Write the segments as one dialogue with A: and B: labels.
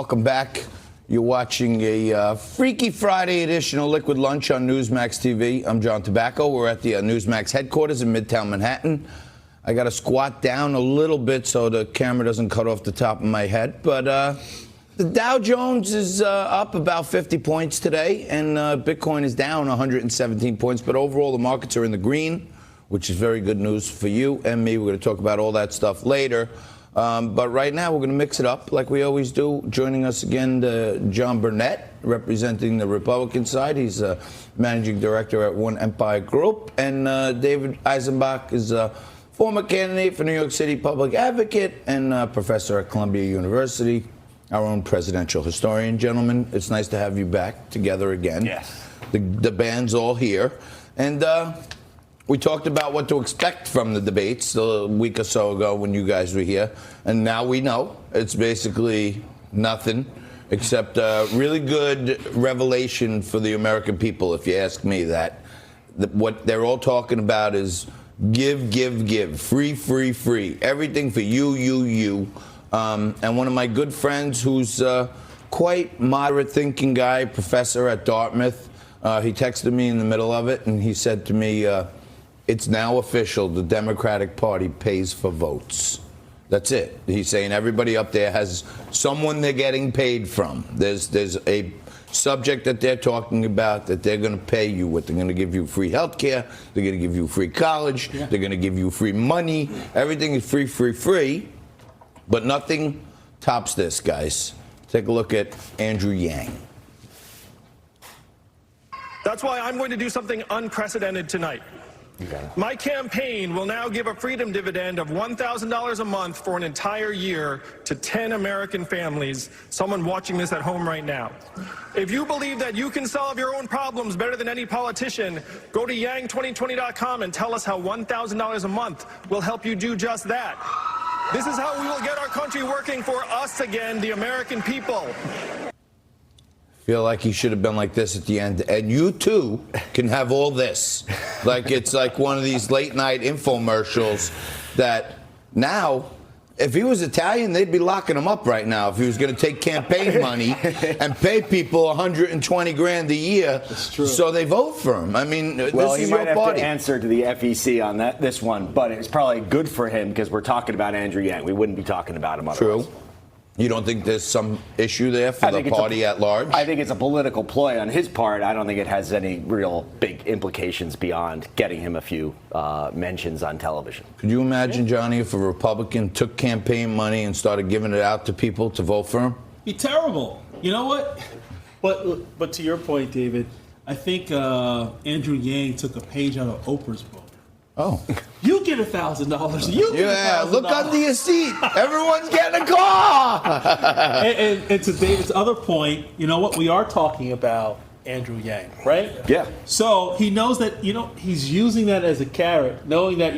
A: welcome back. You're watching a Freaky Friday edition of Liquid Lunch on Newsmax TV. I'm John Tobacco. We're at the Newsmax headquarters in Midtown Manhattan. I got to squat down a little bit so the camera doesn't cut off the top of my head. But the Dow Jones is up about 50 points today, and Bitcoin is down 117 points. But overall, the markets are in the green, which is very good news for you and me. We're going to talk about all that stuff later. But right now, we're going to mix it up like we always do. Joining us again, John Burnett, representing the Republican side. He's a managing director at One Empire Group. And David Eisenbach is a former candidate for New York City public advocate and professor at Columbia University, our own presidential historian. Gentlemen, it's nice to have you back together again.
B: Yes.
A: The band's all here. And we talked about what to expect from the debates a week or so ago when you guys were here. And now we know it's basically nothing except a really good revelation for the American people, if you ask me. That what they're all talking about is give, give, give, free, free, free. Everything for you, you, you. And one of my good friends who's quite moderate thinking guy, professor at Dartmouth, he texted me in the middle of it and he said to me, it's now official, the Democratic Party pays for votes. That's it. He's saying everybody up there has someone they're getting paid from. There's a subject that they're talking about that they're going to pay you with. They're going to give you free health care. They're going to give you free college. Yeah. They're going to give you free money. Everything is free, free, free. But nothing tops this, guys. Take a look at Andrew Yang.
C: That's why I'm going to do something unprecedented tonight. My campaign will now give a freedom dividend of $1,000 a month for an entire year to 10 American families, someone watching this at home right now. If you believe that you can solve your own problems better than any politician, go to yang2020.com and tell us how $1,000 a month will help you do just that. This is how we will get our country working for us again, the American people.
A: Feel like he should have been like this at the end. And you, too, can have all this. Like it's like one of these late-night infomercials that now, if he was Italian, they'd be locking him up right now if he was going to take campaign money and pay people 120 grand a year so they vote for him. I mean,
B: well,
A: this is
B: he might
A: your
B: have
A: party.
B: to answer to the FEC on this one, but it's probably good for him because we're talking about Andrew Yang. We wouldn't be talking about him otherwise.
A: True. You don't think there's some issue there for the party at large?
B: I think it's a political ploy on his part. I don't think it has any real big implications beyond getting him a few mentions on television.
A: Could you imagine, Johnny, if a Republican took campaign money and started giving it out to people to vote for him?
D: Be terrible. You know what? But to your point, David, I think Andrew Yang took a page out of Oprah's book.
A: Oh.
D: You get $1,000. You get $1,000.
A: Look under your seat. Everyone's getting a car.
D: and to David's other point, you know what? We are talking about Andrew Yang, right?
B: Yeah.
D: So he knows that, he's using that as a carrot, knowing that,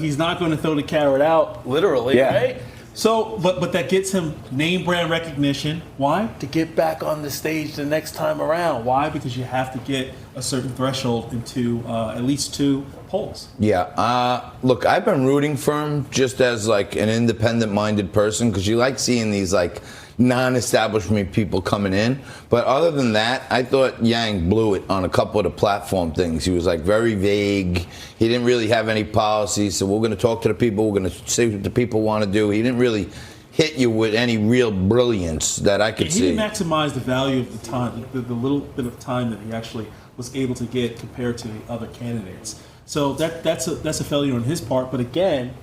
D: he's not going to throw the carrot out literally, right? So, but that gets him name brand recognition. Why? To get back on the stage the next time around. Why? Because you have to get a certain threshold into at least 2 polls.
A: Yeah. Look, I've been rooting for him just as like an independent-minded person because you like seeing these like non-establishment people coming in. But other than that, I thought Yang blew it on a couple of the platform things. He was like very vague. He didn't really have any policies. So we're going to talk to the people. We're going to see what the people want to do. He didn't really hit you with any real brilliance that I could see.
D: He didn't maximize the value of the time, the little bit of time that he actually was able to get compared to the other candidates. So that's a failure on his part. But again,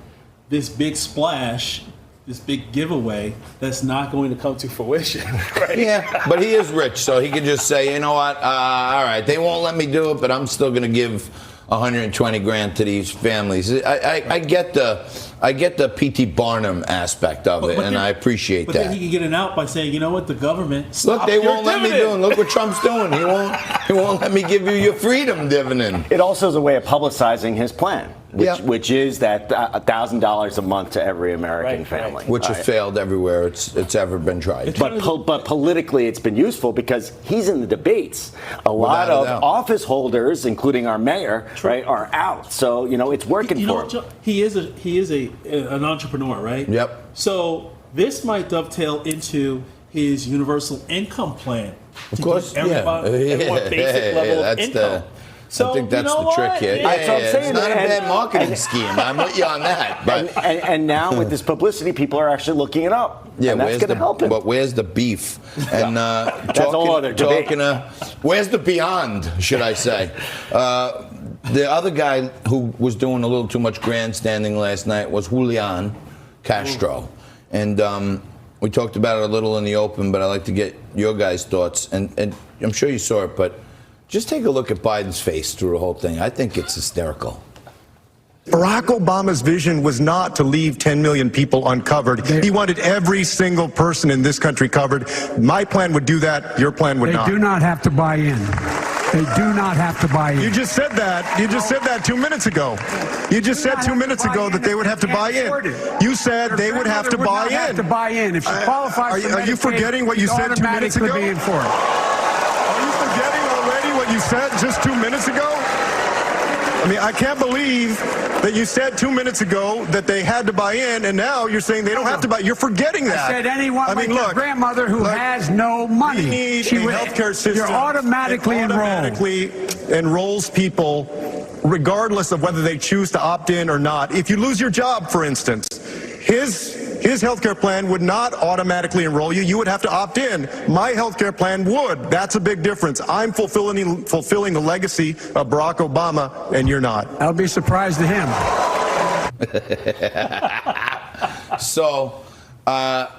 D: this big splash, this big giveaway, that's not going to come to fruition. Right?
A: Yeah, but he is rich, so he can just say, you know what, all right, they won't let me do it, but I'm still going to give 120 grand to these families. I get the P.T. Barnum aspect of it, and I appreciate that.
D: But then he can get it out by saying, you know what, the government,
A: look, they won't let me do it. Look what Trump's doing. He won't let me give you your freedom dividend.
B: It also is a way of publicizing his plan. Which is that $1,000 a month to every American family.
A: Which has failed everywhere it's ever been tried.
B: But politically, it's been useful because he's in the debates. A lot of office holders, including our mayor, right, are out. So, it's working for him.
D: He is an entrepreneur, right?
A: Yep.
D: So this might dovetail into his universal income plan.
A: Of course,
D: everyone basic level of income.
A: I think that's the trick here.
B: That's what I'm saying.
A: It's not a bad marketing scheme. I'm with you on that. But
B: and now with this publicity, people are actually looking it up.
A: yeah,
B: and that's going to help him.
A: But where's the beef? And
B: that's a whole other debate.
A: Where's the beyond, should I say? The other guy who was doing a little too much grandstanding last night was Julian Castro. And we talked about it a little in the open, but I'd like to get your guys' thoughts. And I'm sure you saw it, but just take a look at Biden's face through the whole thing. I think it's hysterical.
E: Barack Obama's vision was not to leave 10 million people uncovered. He wanted every single person in this country covered. My plan would do that. Your plan would not.
F: They do not have to buy in. They do not have to buy in.
E: You just said that. You just said that 2 minutes ago. You just said 2 minutes ago that they would have to buy in. You said they would have to buy in.
F: Have to buy in. If she qualifies for Medicaid,
E: are you forgetting what you said 2 minutes ago?
F: Be in for it.
E: Are you forgetting already what you said just 2 minutes ago? I mean, I can't believe that you said 2 minutes ago that they had to buy in, and now you're saying they don't have to buy. You're forgetting that.
F: I said anyone like your grandmother who has no money.
E: We need a healthcare system.
F: You're automatically
E: enrolls people regardless of whether they choose to opt in or not. If you lose your job, for instance, his health care plan would not automatically enroll you. You would have to opt in. My health care plan would. That's a big difference. I'm fulfilling the legacy of Barack Obama, and you're not.
F: I'll be surprised to him.
A: So, I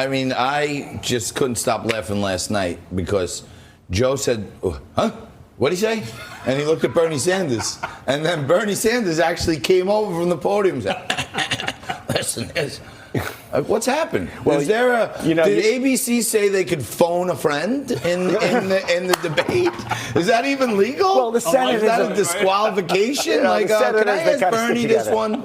A: mean, I just couldn't stop laughing last night because Joe said, huh? What'd he say? And he looked at Bernie Sanders. And then Bernie Sanders actually came over from the podium and said, listen, what's happened? Well, is there did ABC say they could phone a friend in the debate? Is that even legal?
B: Well, the Senate
A: is that a disqualification?
B: Can
A: I ask Bernie this one?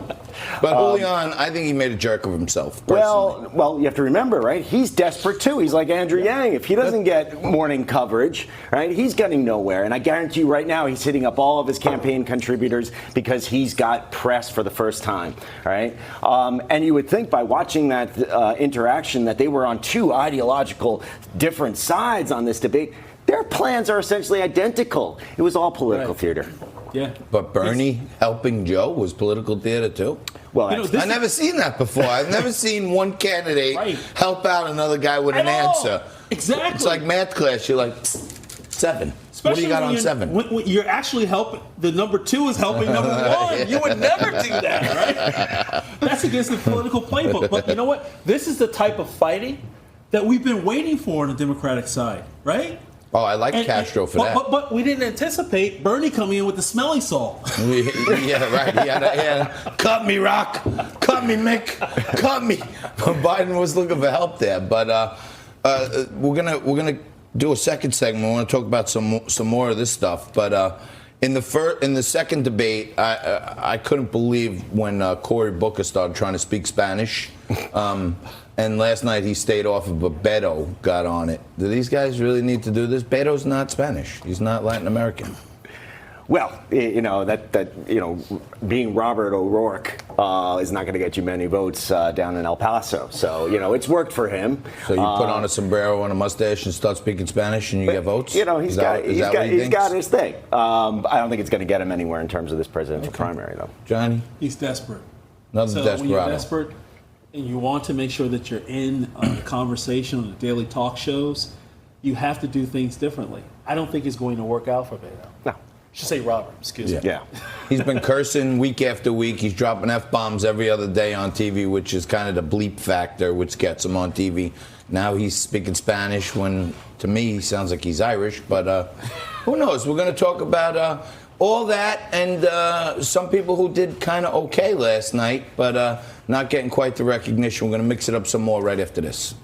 A: But Julian, I think he made a jerk of himself, personally.
B: Well, you have to remember, right? He's desperate, too. He's like Andrew Yang. If he doesn't get morning coverage, right, he's getting nowhere. And I guarantee you right now he's hitting up all of his campaign contributors because he's got press for the first time, right? And you would think by watching that interaction that they were on two ideological different sides on this debate. Their plans are essentially identical. It was all political theater.
D: Yeah.
A: But Bernie helping Joe was political theater, too?
B: Well,
A: I've never seen that before. I've never seen one candidate help out another guy with an answer.
D: Exactly.
A: It's like math class. You're like, 7.
D: Especially
A: what do you got on 7?
D: When you're actually helping, the number 2 is helping number 1. You would never do that, right? That's against the political playbook. But you know what? This is the type of fighting that we've been waiting for on the Democratic side, right?
A: Oh, I like Castro for that.
D: But we didn't anticipate Bernie coming in with the smelling salt.
A: Yeah, right. He had cut me, Rock. Cut me, Mick. Cut me. Biden was looking for help there. But we're gonna do a second segment. We want to talk about some more of this stuff. But in the second debate, I couldn't believe when Cory Booker started trying to speak Spanish. And last night he stayed off of, but Beto got on it. Do these guys really need to do this? Beto's not Spanish. He's not Latin American.
B: Well, being Robert O'Rourke is not going to get you many votes down in El Paso. So, it's worked for him.
A: So you put on a sombrero and a mustache and start speaking Spanish and you get votes?
B: He's got his thing. I don't think it's going to get him anywhere in terms of this presidential primary, though.
A: Johnny?
D: He's desperate.
A: Another desperado.
D: When you're desperate and you want to make sure that you're in the conversation on the daily talk shows, you have to do things differently. I don't think it's going to work out for Beto.
B: No.
D: I should say Robert, excuse me.
B: Yeah.
A: He's been cursing week after week. He's dropping F-bombs every other day on TV, which is kind of the bleep factor, which gets him on TV. Now he's speaking Spanish when, to me, he sounds like he's Irish. But who knows? We're going to talk about all that and some people who did kind of okay last night, but not getting quite the recognition. We're going to mix it up some more right after this.